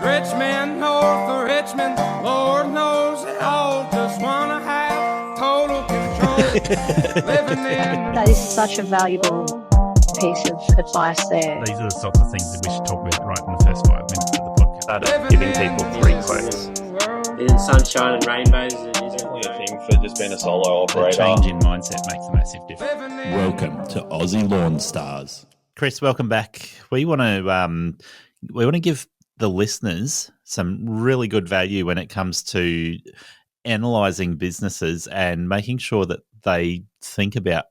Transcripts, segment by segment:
Rich men north of Richmond, Lord knows they all just wanna have total control. Living in That is such a valuable piece of advice there. These are the sorts of things that we should talk about right in the first 5 minutes of the podcast. Started giving people free quotes. In sunshine and rainbows, it is Definitely a thing for just being a solo The operator. change in mindset makes a massive difference. Welcome to Aussie Lawn Stars. Chris, welcome back. We want to give the listeners some really good value when it comes to analysing businesses and making sure that they think about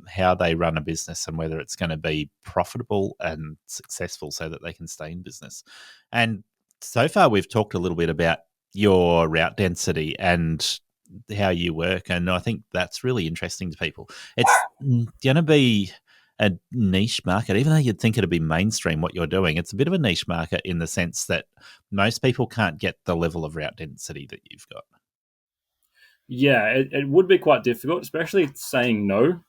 how they run a business and whether it's going to be profitable and successful so that they can stay in business. And so far we've talked a little bit about your route density and how you work, and I think that's really interesting to people. It's going to be a niche market, even though you'd think it'd be mainstream what you're doing. It's a bit of a niche market in the sense that most people can't get the level of route density that you've got. Yeah, it would be quite difficult, especially saying no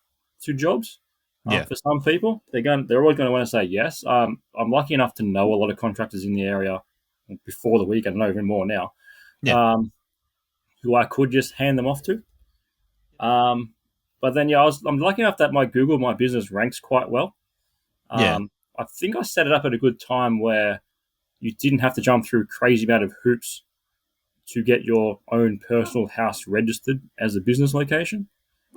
to jobs. Yeah. For some people, they're always going to want to say yes. I'm lucky enough to know a lot of contractors in the area before the week. I know even more now. Yeah. Who I could just hand them off to. But then, I'm lucky enough that my business ranks quite well. Yeah. I think I set it up at a good time where you didn't have to jump through a crazy amount of hoops to get your own personal house registered as a business location.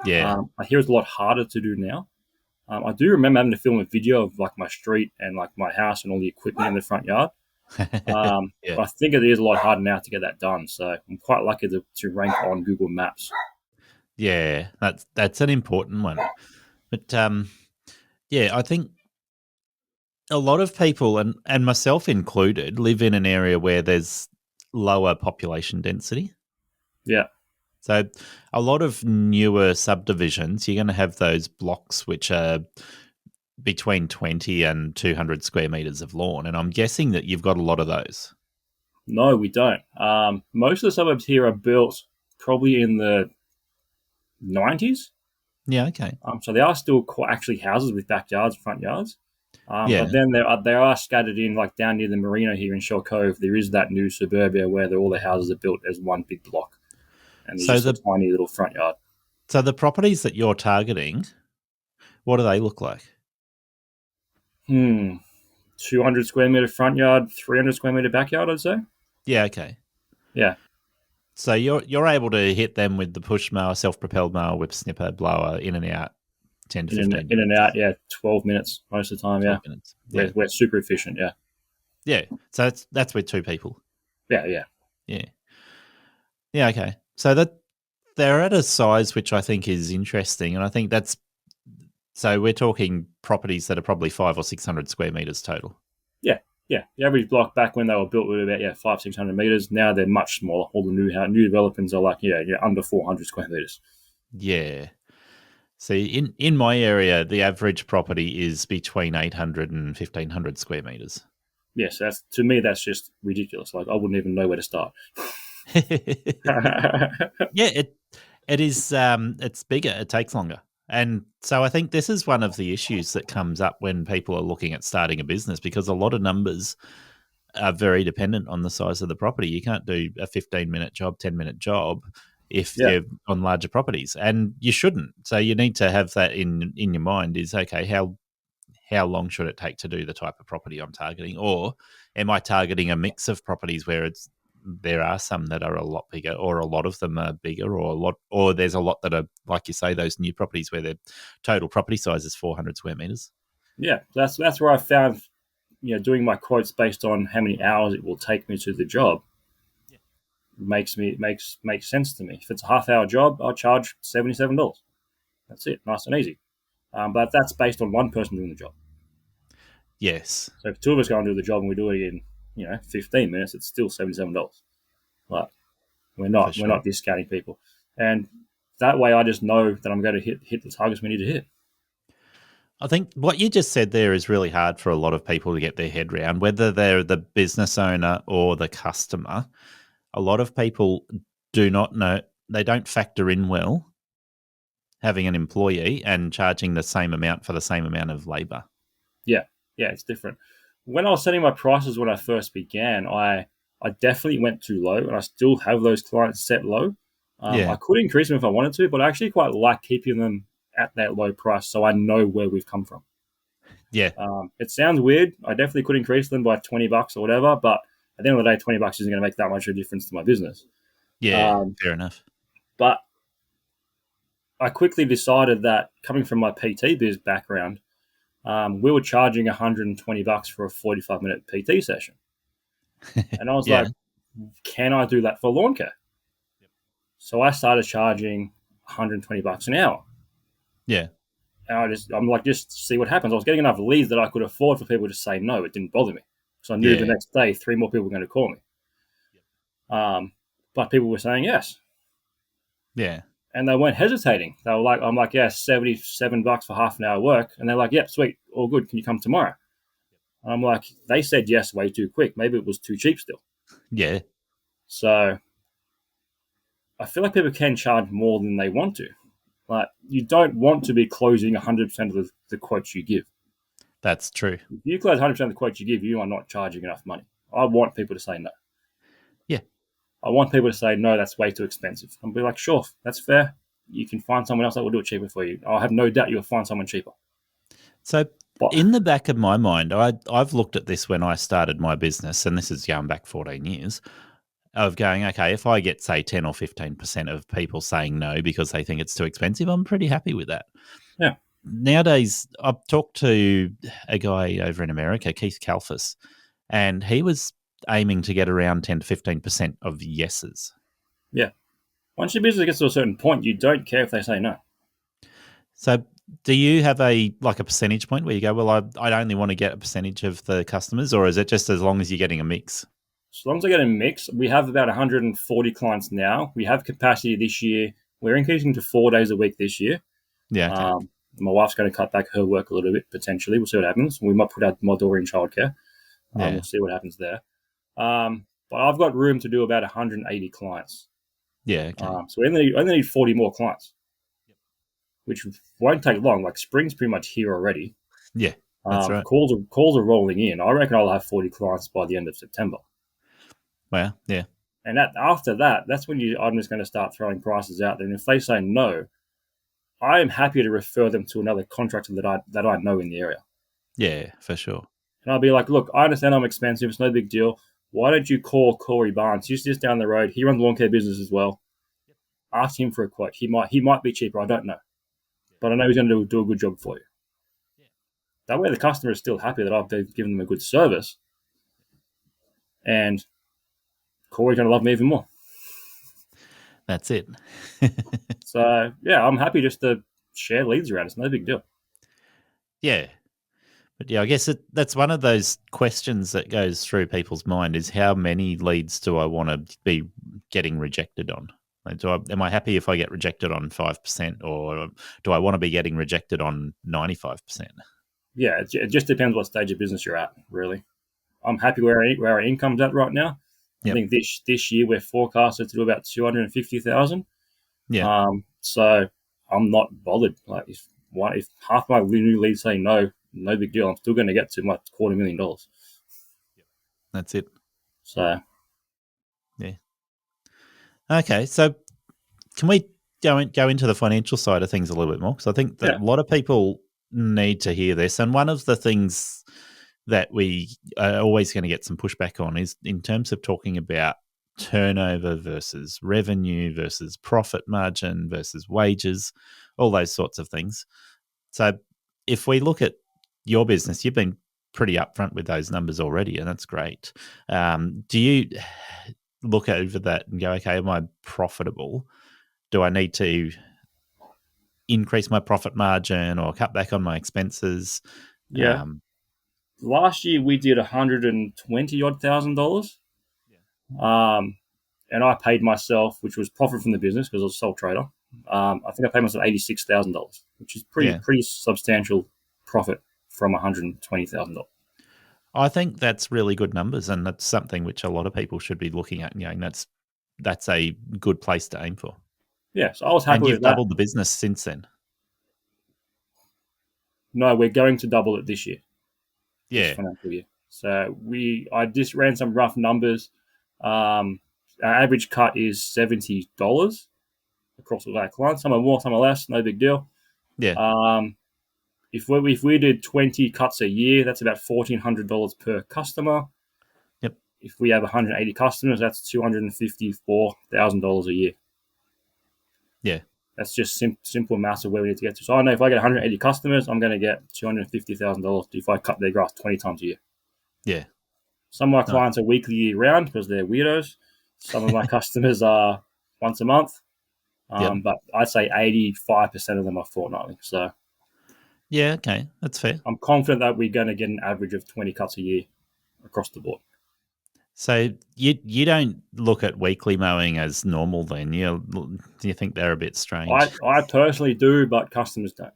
Yeah. I hear it's a lot harder to do now. I do remember having to film a video of like my street and like my house and all the equipment in the front yard. Yeah. But I think it is a lot harder now to get that done. So I'm quite lucky to rank on Google Maps. Yeah, that's an important one. But I think a lot of people, and myself included, live in an area where there's lower population density. Yeah. So a lot of newer subdivisions, you're going to have those blocks which are between 20 and 200 square metres of lawn. And I'm guessing that you've got a lot of those. No, we don't. Most of the suburbs here are built probably in the 90s. Yeah, okay. So they are still actually houses with backyards, front yards. Yeah. But then they are scattered in, like down near the marina here in Shell Cove. There is that new suburbia where all the houses are built as one big block. And there's just a tiny little front yard. So the properties that you're targeting, what do they look like? 200 square metre front yard, 300 square metre backyard, I'd say. Yeah, okay. Yeah. So you're able to hit them with the push mower, self-propelled mower, whip snipper, blower, in and out, 10 to 15 minutes. In and out, yeah, 12 minutes most of the time, 12 minutes. Yeah. We're super efficient, yeah. Yeah, so that's with two people. Yeah. Yeah, okay. So that they're at a size which I think is interesting, and I think so we're talking properties that are probably 500 or 600 square metres total. Yeah. The average block back when they were built were about 500-600 metres. Now they're much smaller. All the new developments are like under 400 square metres. Yeah. See, in my area, the average property is between 800 and 1,500 square metres. Yes, to me that's just ridiculous. Like I wouldn't even know where to start. Yeah, it is. It's bigger. It takes longer. And so I think this is one of the issues that comes up when people are looking at starting a business, because a lot of numbers are very dependent on the size of the property. You can't do a 15-minute job, 10-minute job if you're on larger properties, and you shouldn't. So you need to have that in your mind is, okay, how long should it take to do the type of property I'm targeting? Or am I targeting a mix of properties where there are some that are a lot bigger, or a lot of them are bigger, or there's a lot that are, like you say, those new properties where their total property size is 400 square metres. Yeah, that's where I found, doing my quotes based on how many hours it will take me to the job makes sense to me. If it's a half-hour job, I'll charge $77. That's it, nice and easy. But that's based on one person doing the job. Yes. So if two of us go and do the job and we do it in 15 minutes, it's still $77. Like we're not discounting people, and that way I just know that I'm going to hit the targets we need to hit. I think what you just said there is really hard for a lot of people to get their head around, whether they're the business owner or the customer. A lot of people do not know, they don't factor in well having an employee and charging the same amount for the same amount of labour. Yeah, it's different. When I was setting my prices when I first began, I I definitely went too low, and I still have those clients set low. Yeah. I could increase them if I wanted to, but I actually quite like keeping them at that low price so I know where we've come from. Yeah. It sounds weird. I definitely could increase them by $20 or whatever, but at the end of the day, $20 isn't going to make that much of a difference to my business. Yeah. Fair enough. But I quickly decided that coming from my PT biz background, we were charging $120 for a 45-minute PT session. And I was Yeah. like, can I do that for lawn care? So I started charging $120 an hour. Yeah. And I'm like, just see what happens. I was getting enough leads that I could afford for people to say no. It didn't bother me. So I knew the next day 3 more people were going to call me. But people were saying yes. Yeah. And they weren't hesitating. They were like, I'm like, yeah, $77 for half an hour work. And they're like, yep, sweet, all good. Can you come tomorrow? And I'm like, they said yes way too quick. Maybe it was too cheap still. Yeah. So I feel like people can charge more than they want to. Like, you don't want to be closing 100% of the quotes you give. That's true. If you close 100% of the quotes you give, you are not charging enough money. I want people to say no. Yeah. I want people to say, no, that's way too expensive. I'll be like, sure, that's fair. You can find someone else that will do it cheaper for you. I have no doubt you'll find someone cheaper. So But in the back of my mind, I've looked at this when I started my business, and this is going back 14 years, of going, okay, if I get, say, 10 or 15% of people saying no because they think it's too expensive, I'm pretty happy with that. yeah, Nowadays, I've talked to a guy over in America, Keith Kalfas, and he was aiming to get around 10 to 15% of yeses. yeah. Once your business gets to a certain point, you don't care if they say no. So do you have a percentage point where you go, well, I'd only want to get a percentage of the customers, or is it just as long as you're getting a mix? As long as I get a mix, we have about 140 clients now. We have capacity this year. We're increasing to 4 days a week this year. Yeah. Okay. My wife's going to cut back her work a little bit, potentially. We'll see what happens. We might put my daughter in childcare. Yeah. We'll see what happens there. But I've got room to do about 180 clients. Yeah. Okay. So we only need 40 more clients, which won't take long. Like, spring's pretty much here already. Yeah. That's right. Calls are rolling in. I reckon I'll have 40 clients by the end of September. Well, yeah. And after that, that's when I'm just going to start throwing prices out there. And if they say no, I am happy to refer them to another contractor that I know in the area. Yeah, for sure. And I'll be like, look, I understand I'm expensive. It's no big deal. Why don't you call Corey Barnes? He's just down the road. He runs lawn care business as well. Ask him for a quote. He might be cheaper. I don't know. But I know he's going to do a good job for you. That way the customer is still happy that I've given them a good service. And Corey's going to love me even more. That's it. So, yeah, I'm happy just to share leads around. It's no big deal. Yeah. But yeah, I guess that's one of those questions that goes through people's mind is how many leads do I want to be getting rejected on? Like, am I happy if I get rejected on 5%, or do I want to be getting rejected on 95%? Yeah, it just depends what stage of business you're at, really. I'm happy where our income's at right now. I think this year we're forecasted to do about 250,000. Yeah. So I'm not bothered. Like, if half my new leads say no big deal. I'm still going to get to my $250,000. That's it. So, yeah. Okay, so can we go into the financial side of things a little bit more? Because I think that a lot of people need to hear this. And one of the things that we are always going to get some pushback on is in terms of talking about turnover versus revenue versus profit margin versus wages, all those sorts of things. So if we look at your business, you've been pretty upfront with those numbers already, and that's great. Do you look over that and go, okay, am I profitable? Do I need to increase my profit margin or cut back on my expenses? yeah. Last year we did $120,000. And I paid myself, which was profit from the business because I was a sole trader. I think I paid myself $86,000, which is pretty substantial profit from $120,000. I think that's really good numbers, and that's something which a lot of people should be looking at and going, that's a good place to aim for. Yeah, so I was happy and with you've that. doubled the business since then. No, we're going to double it this year. Yeah. This financial year. So I just ran some rough numbers. Our average cut is $70 across all our clients. Some are more, some are less. No big deal. Yeah. If we did 20 cuts a year, that's about $1,400 per customer. Yep. If we have 180 customers, that's $254,000 a year. Yeah. That's just simple maths of where we need to get to. So I know if I get 180 customers, I'm going to get $250,000 if I cut their grass 20 times a year. Yeah. Some of my clients are weekly, year round because they're weirdos. Some of my customers are once a month. But I'd say 85% of them are fortnightly. So yeah, okay, that's fair. I'm confident that we're going to get an average of 20 cuts a year across the board. So you don't look at weekly mowing as normal then? Do you think they're a bit strange? I personally do, but customers don't.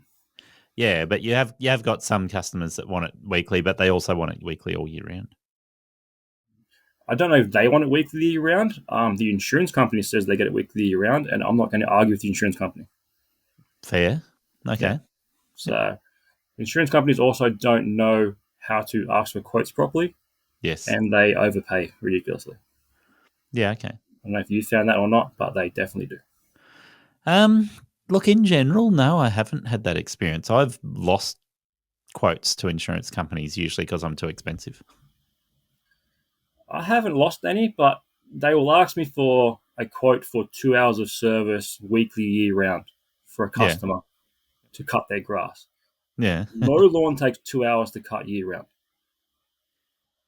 Yeah, but you have got some customers that want it weekly, but they also want it weekly all year round. I don't know if they want it weekly year round. The insurance company says they get it weekly year round, and I'm not going to argue with the insurance company. Fair. Okay. Yeah. So insurance companies also don't know how to ask for quotes properly. Yes. And they overpay ridiculously. Yeah, okay. I don't know if you found that or not, but they definitely do. Look, in general, no, I haven't had that experience. I've lost quotes to insurance companies usually because I'm too expensive. I haven't lost any, but they will ask me for a quote for 2 hours of service weekly year round for a customer to cut their grass. Yeah. No lawn takes 2 hours to cut year round.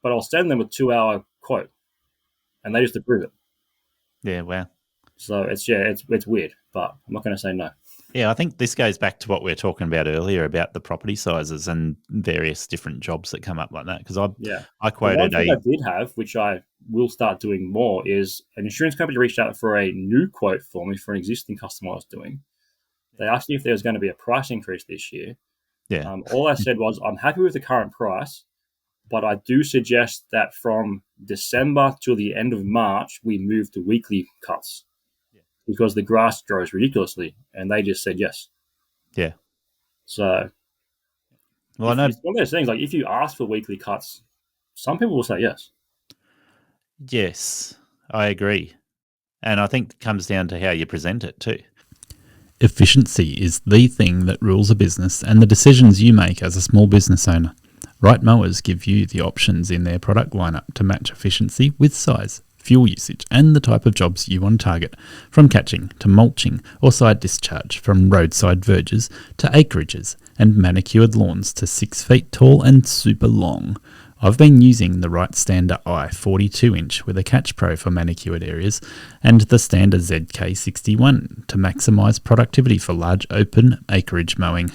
But I'll send them a 2-hour quote and they just approve it. Yeah, wow. So it's weird, but I'm not going to say no. Yeah, I think this goes back to what we were talking about earlier about the property sizes and various different jobs that come up like that. Because I quoted one thing I did have, which I will start doing more, is an insurance company reached out for a new quote for me for an existing customer I was doing. They asked me if there was going to be a price increase this year. Yeah. All I said was, I'm happy with the current price, but I do suggest that from December till the end of March, we move to weekly cuts because the grass grows ridiculously. And they just said yes. Yeah. So well, I know it's one of those things, like if you ask for weekly cuts, some people will say yes. Yes, I agree. And I think it comes down to how you present it too. Efficiency is the thing that rules a business and the decisions you make as a small business owner. Right Mowers give you the options in their product lineup to match efficiency with size, fuel usage, and the type of jobs you want to target, from catching to mulching or side discharge, from roadside verges to acreages, and manicured lawns to 6 feet tall and super long. I've been using the Right Stander I 42-inch with a Catch Pro for manicured areas and the Stander ZK61 to maximise productivity for large open acreage mowing.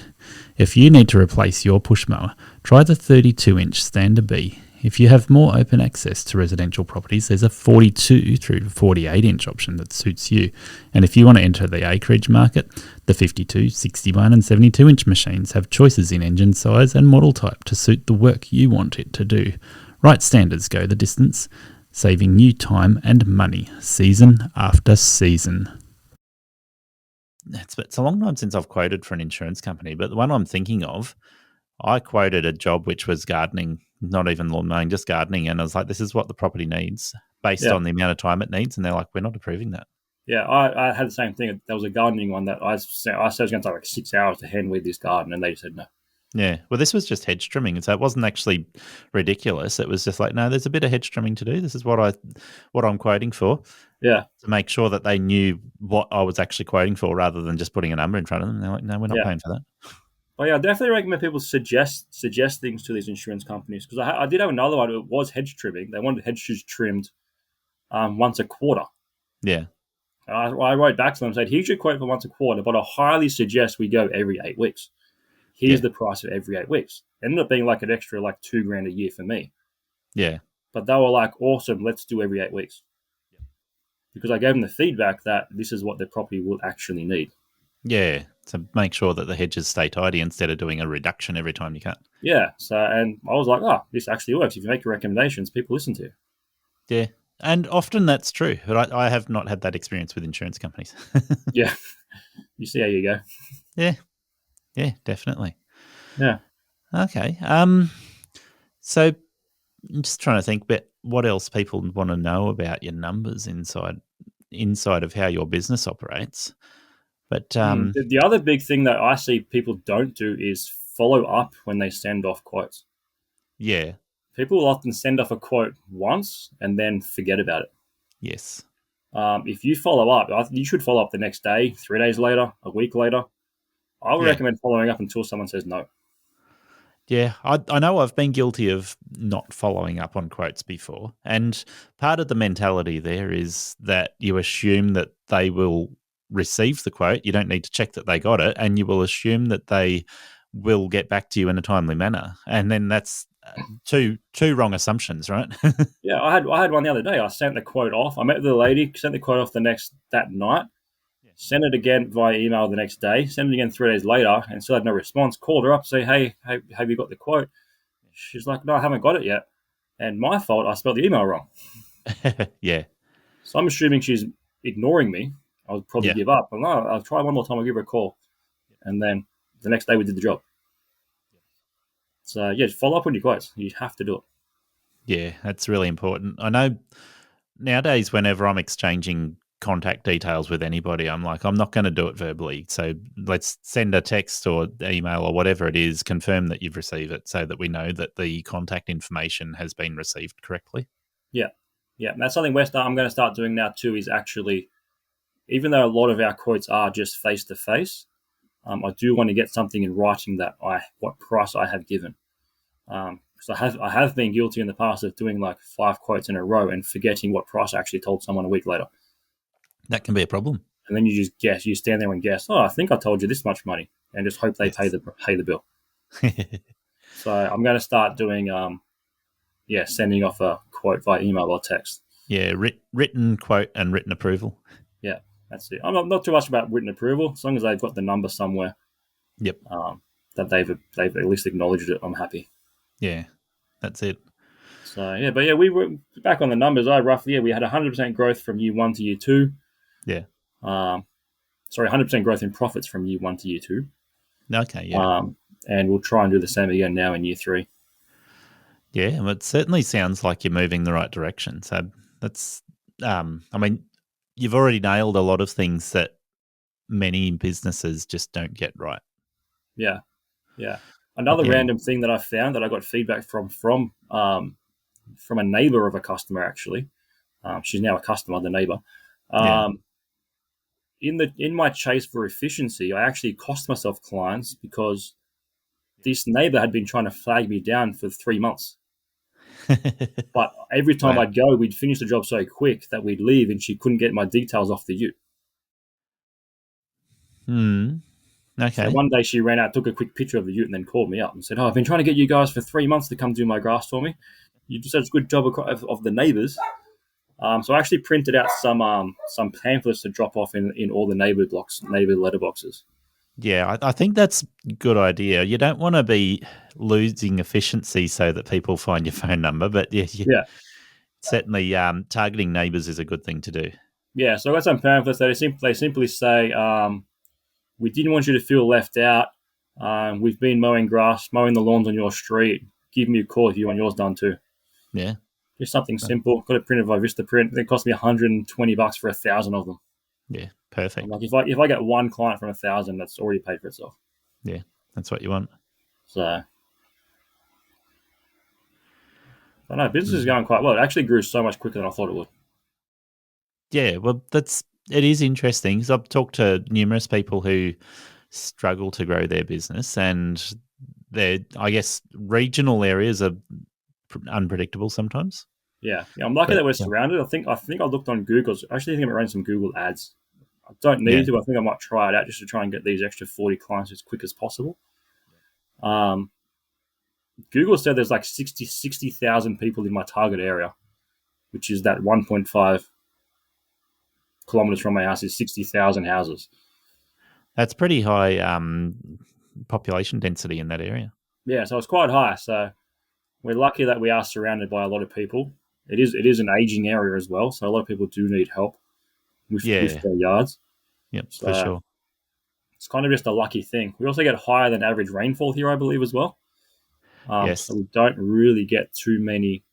If you need to replace your push mower, try the 32-inch Stander B. If you have more open access to residential properties, there's a 42 through 48-inch option that suits you. And if you want to enter the acreage market, the 52, 61 and 72-inch machines have choices in engine size and model type to suit the work you want it to do. Right Standards go the distance, saving you time and money, season after season. It's a long time since I've quoted for an insurance company, but the one I'm thinking of, I quoted a job which was gardening, not even lawn mowing, just gardening. And I was like, this is what the property needs based on the amount of time it needs. And they're like, we're not approving that. Yeah, I had the same thing. There was a gardening one that I said it was going to take like 6 hours to hand weed this garden, and they said no. Yeah, well, this was just hedge trimming, and so it wasn't actually ridiculous. It was just like, no, there's a bit of hedge trimming to do. This is what I'm quoting for. Yeah, to make sure that they knew what I was actually quoting for, rather than just putting a number in front of them. They're like, no, we're not paying for that. Well, yeah, I definitely recommend people suggest things to these insurance companies, because I did have another one. It was hedge trimming. They wanted hedges trimmed once a quarter. Yeah. And I wrote back to them and said, here's your quote for once a quarter, but I highly suggest we go every 8 weeks. Here's the price for every 8 weeks. It ended up being like an extra like $2,000 a year for me. Yeah. But they were like, awesome, let's do every 8 weeks. Because I gave them the feedback that this is what their property will actually need. Yeah. So make sure that the hedges stay tidy instead of doing a reduction every time you cut. Yeah. So, and I was like, oh, this actually works. If you make your recommendations, people listen to you. Yeah. And often that's true, but I have not had that experience with insurance companies. Yeah. You see how you go. Yeah. Yeah, definitely. Yeah. Okay. So I'm just trying to think, but what else people want to know about your numbers inside of how your business operates. But The other big thing that I see people don't do is follow up when they send off quotes. yeah, People will often send off a quote once and then forget about it. yes, If you follow up, you should follow up the next day, 3 days later, a week later. I would Yeah. recommend following up until someone says no. yeah. I know I've been guilty of not following up on quotes before, and part of the mentality there is that you assume that they will receive the quote. You don't need to check that they got it, and you will assume that they will get back to you in a timely manner, and then that's two wrong assumptions, right? Yeah, I had one the other day. I sent the quote off. I met with the lady, sent the quote off that night, sent it again via email the next day, sent it again 3 days later, and still had no response. Called her up, say, hey, have you got the quote? She's like, no, I haven't got it yet. And my fault, I spelled the email wrong. Yeah, So I'm assuming she's ignoring me. I would probably Yeah. give up. But no, I'll try one more time. I'll give her a call. And then the next day we did the job. So yeah, follow up on your quotes. You have to do it. yeah, that's really important. I know nowadays, whenever I'm exchanging contact details with anybody, I'm like, I'm not going to do it verbally. So let's send a text or email or whatever it is, confirm that you've received it so that we know that the contact information has been received correctly. Yeah. And that's something I'm going to start doing now too, is actually, even though a lot of our quotes are just face to face, I do want to get something in writing that what price I have given. So I have been guilty in the past of doing like 5 quotes in a row and forgetting what price I actually told someone a week later. That can be a problem. And then you just guess. You stand there and guess. Oh, I think I told you this much money, and just hope they pay the bill. So I'm going to start doing sending off a quote via email or text. Yeah, written quote and written approval. Yeah, that's it. I'm not too much about written approval, as long as they've got the number somewhere. Yep. That they've at least acknowledged it. I'm happy. Yeah, that's it. So yeah, but yeah, we were back on the numbers. We had 100% growth from year 1 to year 2. Yeah. 100% growth in profits from year 1 to year 2. Okay, yeah. And we'll try and do the same again now in year 3. Yeah, well, it certainly sounds like you're moving the right direction. So that's, I mean, you've already nailed a lot of things that many businesses just don't get right. Yeah. Another Yeah. random thing that I found that I got feedback from a neighbor of a customer, actually. She's now a customer, the neighbor. In my chase for efficiency, I actually cost myself clients because this neighbor had been trying to flag me down for 3 months. But every time Wow. I'd go, we'd finish the job so quick that we'd leave and she couldn't get my details off the ute. Okay. So one day she ran out, took a quick picture of the ute, and then called me up and said, "Oh, I've been trying to get you guys for 3 months to come do my grass for me. You did such a good job of the neighbours." So I actually printed out some pamphlets to drop off in all the neighbour letterboxes. Yeah, I think that's a good idea. You don't want to be losing efficiency so that people find your phone number, but Yeah. certainly targeting neighbours is a good thing to do. Yeah, so I got some pamphlets that they simply say, we didn't want you to feel left out. We've been mowing the lawns on your street. Give me a call if you want yours done too. Yeah. Just something simple. Got it printed by Vistaprint. It cost me $120 for 1,000 of them. Yeah, perfect. I'm like, if I get one client from 1,000, that's already paid for itself. Yeah, that's what you want. So, I know business is going quite well. It actually grew so much quicker than I thought it would. Yeah, well, it is interesting because I've talked to numerous people who struggle to grow their business, and I guess regional areas are unpredictable sometimes. Yeah, I'm lucky that we're surrounded. I think I looked on Google. I actually think I'm running some Google ads. I don't need to. I think I might try it out just to try and get these extra 40 clients as quick as possible. Google said there's like 60,000 people in my target area, which is that 1.5 kilometers from my house is 60,000 houses. That's pretty high population density in that area. Yeah, so it's quite high. So we're lucky that we are surrounded by a lot of people. It is an aging area as well, so a lot of people do need help with their yards. Yep, So for sure. it's kind of just a lucky thing. We also get higher than average rainfall here, I believe, as well. Yes. So we don't really get too many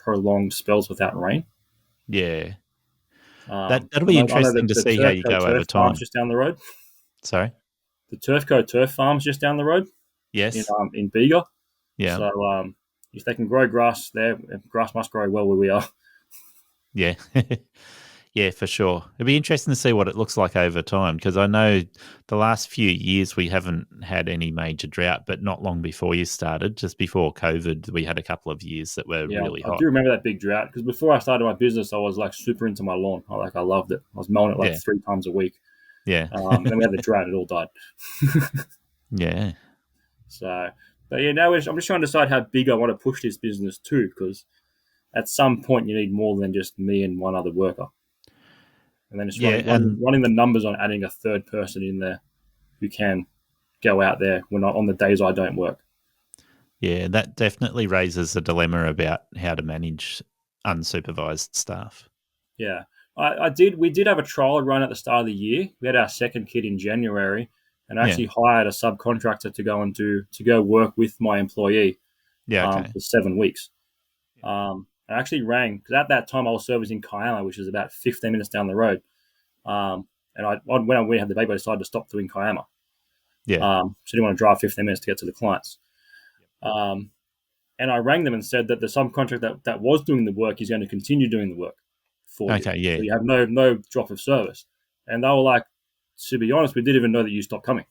prolonged spells without rain. Yeah. Um, That'll I be know interesting to the see how you Turfco go over Turf Farm's time. just down the road. Sorry? The Turfco Turf Farm's just down the road Yes. in Bega. Yeah. So if they can grow grass there, grass must grow well where we are. Yeah. Yeah, for sure. It'd be interesting to see what it looks like over time, because I know the last few years we haven't had any major drought, but not long before you started, just before COVID, we had a couple of years that were Yeah, really I hot. do remember that big drought because before I started my business, I was like super into my lawn. I loved it. I was mowing it like Yeah. 3 times a week. Yeah. Then we had the drought; it all died. Yeah. So, but yeah, now I'm just trying to decide how big I want to push this business to, because at some point you need more than just me and one other worker, and then it's Yeah, and running the numbers on adding a third person in there who can go out there when on the days I don't work. yeah, that definitely raises a dilemma about how to manage unsupervised staff. Yeah, we did have a trial run at the start of the year. We had our second kid in January, and I actually hired a subcontractor to go work with my employee Yeah, okay. for 7 weeks. I actually rang because at that time I was servicing Kiama, which is about 15 minutes down the road. And when we had the baby, I decided to stop doing Kiama. Yeah. So I didn't want to drive 15 minutes to get to the clients. And I rang them and said that the subcontractor that was doing the work is going to continue doing the work for you. Okay, yeah. So you have no drop of service. And they were like, to be honest, we didn't even know that you stopped coming.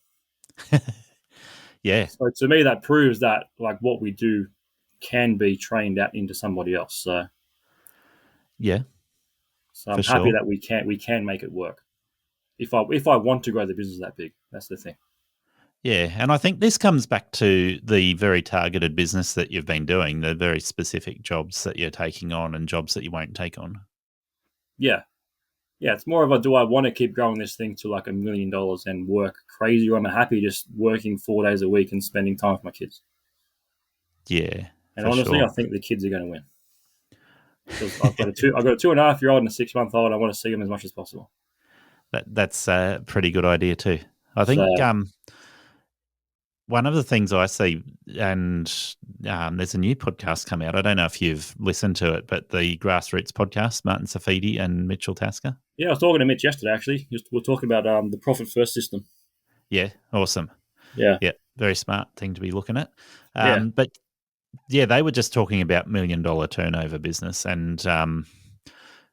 Yeah. So to me, that proves that like what we do can be trained out into somebody else. So Yeah. I'm happy that we can make it work. If I want to grow the business that big, that's the thing. Yeah, and I think this comes back to the very targeted business that you've been doing, the very specific jobs that you're taking on and jobs that you won't take on. Yeah. It's more of a, do I want to keep growing this thing to like $1 million and work crazy, or am I happy just working 4 days a week and spending time with my kids? Yeah, and honestly, sure. I think the kids are going to win. Because I've got a 2.5-year-old and a 6-month-old. I want to see them as much as possible. That's a pretty good idea too. I think one of the things I see, and there's a new podcast come out. I don't know if you've listened to it, but the Grassroots podcast, Martin Safidi and Mitchell Tasker. Yeah, I was talking to Mitch yesterday, actually. We're talking about the profit first system. Yeah, awesome. Yeah, very smart thing to be looking at. Yeah. But yeah, they were just talking about $1 million turnover business and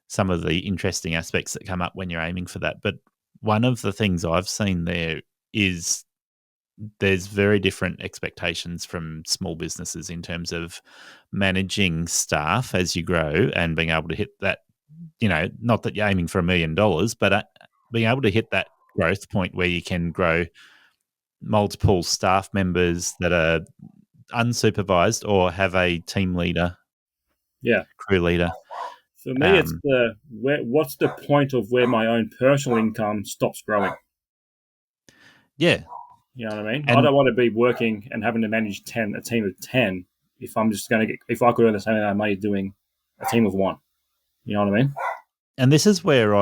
some of the interesting aspects that come up when you're aiming for that. But one of the things I've seen there is there's very different expectations from small businesses in terms of managing staff as you grow and being able to hit that, not that you're aiming for $1 million, but being able to hit that growth point where you can grow multiple staff members that are unsupervised or have a team leader, crew leader. For me, it's what's the point of where my own personal income stops growing? Yeah. You know what I mean? I don't want to be working and having to manage a team of 10 if I'm just going to if I could earn the same amount of money doing a team of 1. You know what I mean? And this is where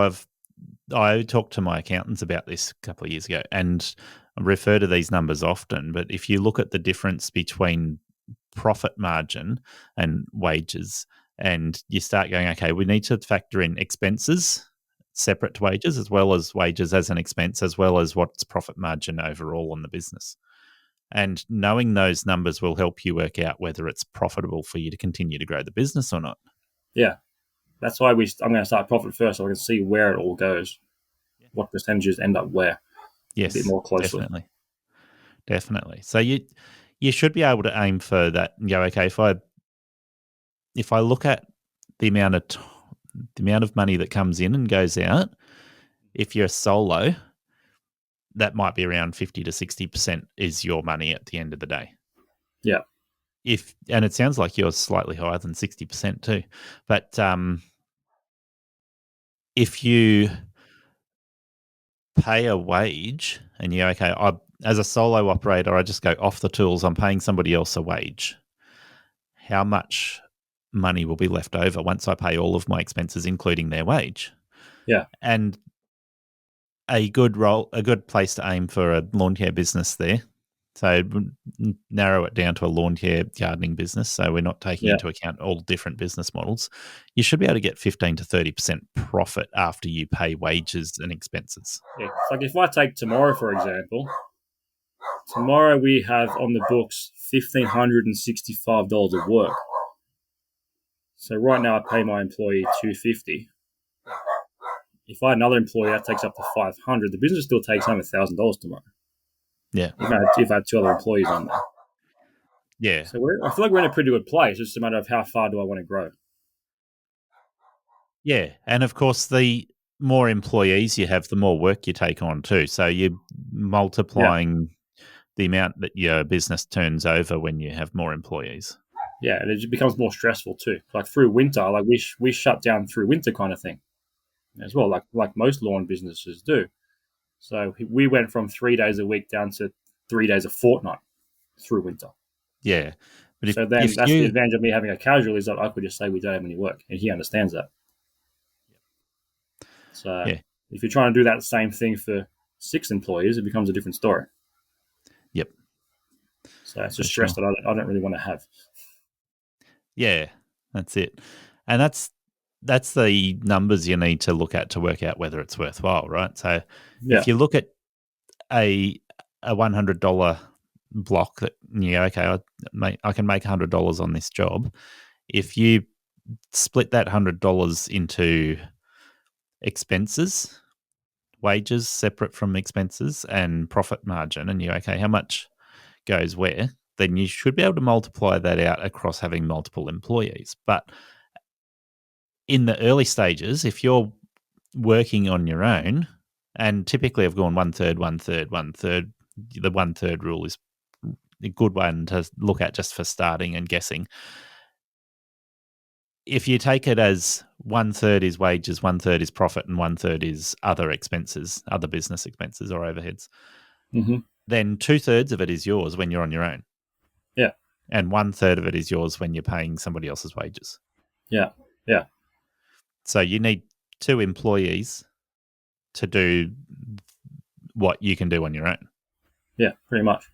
I talked to my accountants about this a couple of years ago, and I refer to these numbers often. But if you look at the difference between profit margin and wages, and you start going, okay, we need to factor in expenses separate to wages, as well as wages as an expense, as well as what's profit margin overall on the business. And knowing those numbers will help you work out whether it's profitable for you to continue to grow the business or not. Yeah. That's why I'm going to start profit first, so I can see where it all goes, what percentages end up where. Yes, a bit more closely. Definitely. So you should be able to aim for that and go, okay, if I look at the amount of money that comes in and goes out, if you're solo, that might be around 50 to 60% is your money at the end of the day. Yeah. And it sounds like you're slightly higher than 60% too. But if you pay a wage and you're okay, as a solo operator, I just go off the tools, I'm paying somebody else a wage. How much money will be left over once I pay all of my expenses, including their wage? Yeah. And a good place to aim for a lawn care business there, So narrow it down to a lawn care gardening business. So we're not taking Yeah. into account all different business models. You should be able to get 15 to 30% profit after you pay wages and expenses. Yeah. It's like if I take tomorrow, for example, tomorrow we have on the books $1,565 of work. So right now I pay my employee $250. If I had another employee, that takes up to $500. The business still takes home $1,000 tomorrow. Yeah. If I had 2 other employees on there. Yeah. So I feel like we're in a pretty good place. It's just a matter of how far do I want to grow. Yeah. And of course, the more employees you have, the more work you take on too. So you're multiplying the amount that your business turns over when you have more employees. Yeah, and it just becomes more stressful too. Like through winter, like we shut down through winter kind of thing as well, like most lawn businesses do. So we went from 3 days a week down to 3 days a fortnight through winter. Yeah. But So then that's the advantage of me having a casual is that I could just say we don't have any work, and he understands that. So if you're trying to do that same thing for 6 employees, it becomes a different story. Yep. So it's a stress that I don't really want to have. Yeah, that's it. And that's the numbers you need to look at to work out whether it's worthwhile, right? So if you look at a $100 block that you go, okay, I can make $100 on this job. If you split that $100 into expenses, wages separate from expenses, and profit margin, and you okay, how much goes where, then you should be able to multiply that out across having multiple employees. But in the early stages, if you're working on your own, and typically I've gone 1/3, 1/3, 1/3, the 1/3 rule is a good one to look at just for starting and guessing. If you take it as 1/3 is wages, 1/3 is profit, and 1/3 is other expenses, other business expenses or overheads, then 2/3 of it is yours when you're on your own. Yeah. And 1/3 of it is yours when you're paying somebody else's wages. Yeah. Yeah. So you need 2 employees to do what you can do on your own. Yeah, pretty much.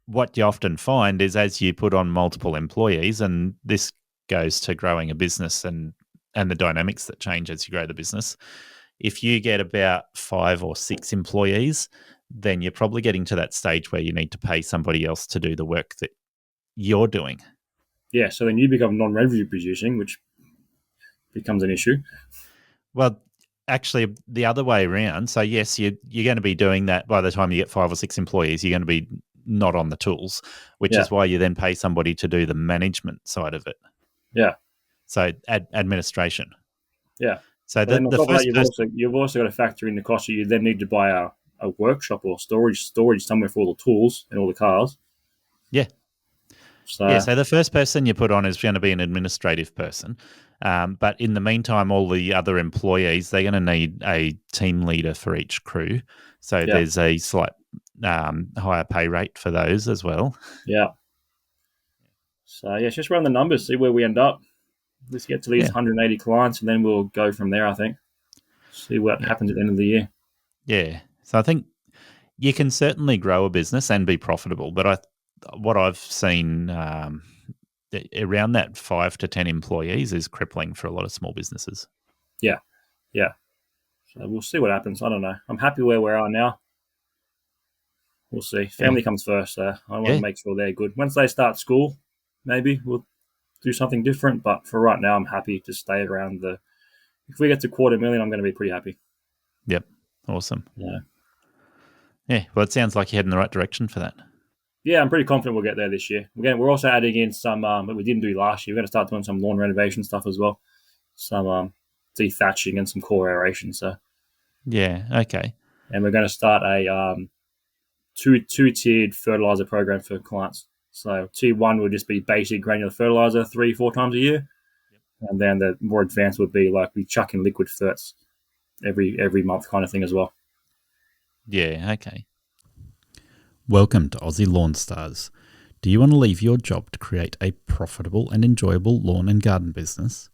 What you often find is as you put on multiple employees, and this goes to growing a business and the dynamics that change as you grow the business, if you get about 5 or 6 employees, then you're probably getting to that stage where you need to pay somebody else to do the work that you're doing. Yeah, so then you become non-revenue producing, which becomes an issue. Well, actually, the other way around. So, yes, you're going to be doing that by the time you get 5 or 6 employees. You're going to be not on the tools, which is why you then pay somebody to do the management side of it. Yeah. So, administration. Yeah. So, the first you've also got to factor in the cost that you then need to buy a workshop or storage somewhere for all the tools and all the cars. Yeah. So the first person you put on is going to be an administrative person. But in the meantime, all the other employees, they're going to need a team leader for each crew. So there's a slight higher pay rate for those as well. Yeah. So, it's just run the numbers, see where we end up. Let's get to these 180 clients, and then we'll go from there, I think. See what happens at the end of the year. Yeah. So I think you can certainly grow a business and be profitable, but what I've seen around that 5 to 10 employees is crippling for a lot of small businesses. Yeah. Yeah. So we'll see what happens. I don't know. I'm happy where we are now. We'll see. Family comes first, so I want to make sure they're good. Once they start school, maybe we'll do something different. But for right now, I'm happy to stay around if we get to $250,000, I'm going to be pretty happy. Yep. Awesome. Yeah. Yeah. Well, it sounds like you're heading in the right direction for that. Yeah, I'm pretty confident we'll get there this year. Again, we're also adding in some that we didn't do last year. We're going to start doing some lawn renovation stuff as well. Some dethatching and some core aeration. So. Yeah. Okay. And we're going to start a two-tiered fertilizer program for clients. So tier 1 would just be basic granular fertilizer 3-4 times a year. Yep. And then the more advanced would be like we chuck in liquid ferts every month kind of thing as well. Yeah, okay. Welcome to Aussie Lawn Stars. Do you want to leave your job to create a profitable and enjoyable lawn and garden business?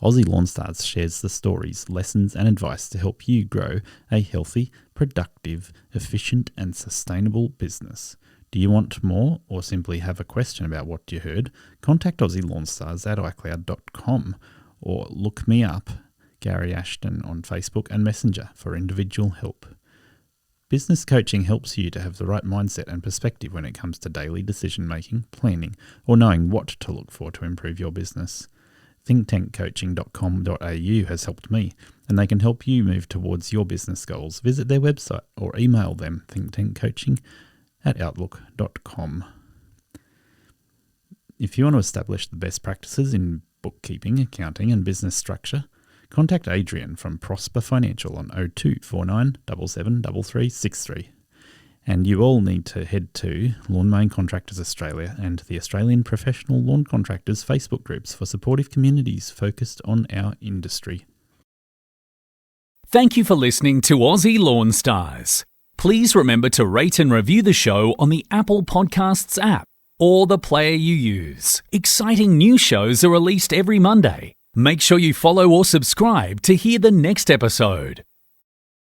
Aussie Lawn Stars shares the stories, lessons and advice to help you grow a healthy, productive, efficient and sustainable business. Do you want more or simply have a question about what you heard? Contact Aussie Lawn Stars at iCloud.com or look me up, Gary Ashton, on Facebook and Messenger for individual help. Business coaching helps you to have the right mindset and perspective when it comes to daily decision-making, planning, or knowing what to look for to improve your business. thinktankcoaching.com.au has helped me, and they can help you move towards your business goals. Visit their website or email them, thinktankcoaching@outlook.com. If you want to establish the best practices in bookkeeping, accounting, and business structure, contact Adrian from Prosper Financial on 0249 773363. And you all need to head to Lawn Mowing Contractors Australia and the Australian Professional Lawn Contractors Facebook groups for supportive communities focused on our industry. Thank you for listening to Aussie Lawn Stars. Please remember to rate and review the show on the Apple Podcasts app or the player you use. Exciting new shows are released every Monday. Make sure you follow or subscribe to hear the next episode.